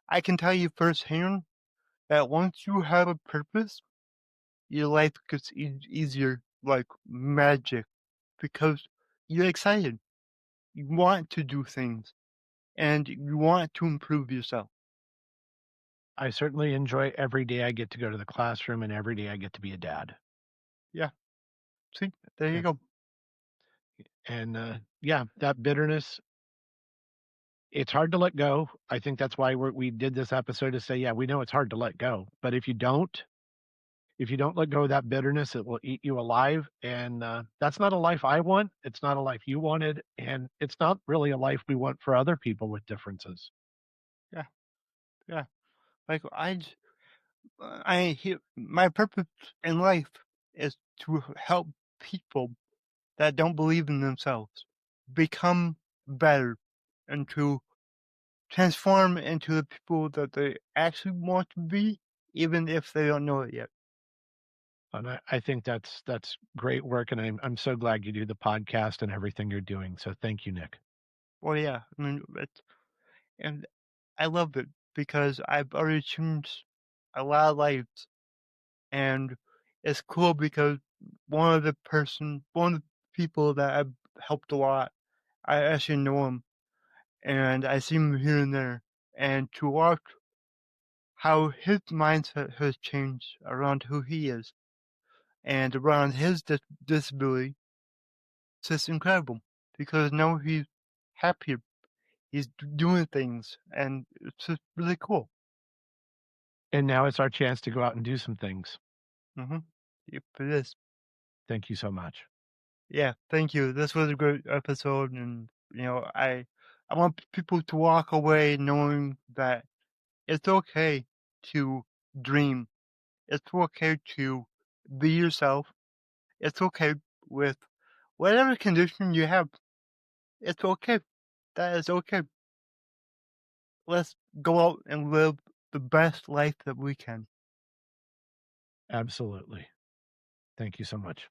A: I can tell you firsthand that once you have a purpose, your life gets easier like magic because you're excited. You want to do things and you want to improve yourself.
B: I certainly enjoy every day I get to go to the classroom and every day I get to be a dad.
A: Yeah. See, there you
B: Yeah.
A: go.
B: And yeah, that bitterness, it's hard to let go. I think that's why we did this episode to say, yeah, we know it's hard to let go. But if you don't let go of that bitterness, it will eat you alive. And that's not a life I want. It's not a life you wanted. And it's not really a life we want for other people with differences.
A: Yeah. Yeah. Like my purpose in life is to help people that don't believe in themselves become better and to transform into the people that they actually want to be, even if they don't know it yet.
B: And I think that's great work. And I'm so glad you do the podcast and everything you're doing. So thank you, Nick.
A: Well, yeah, I mean, and I love it because I've already changed a lot of lives, and it's cool because one of the people that I've helped a lot, I actually know him, and I see him here and there, and to watch how his mindset has changed around who he is and around his disability, it's just incredible because now he's happier, he's doing things, and it's just really cool.
B: And now it's our chance to go out and do some things.
A: Mm-hmm. Yep, it is.
B: Thank you so much.
A: Yeah, thank you. This was a great episode, and I want people to walk away knowing that it's okay to dream. It's okay to be yourself. It's okay with whatever condition you have. It's okay. That is okay. Let's go out and live the best life that we can.
B: Absolutely. Thank you so much.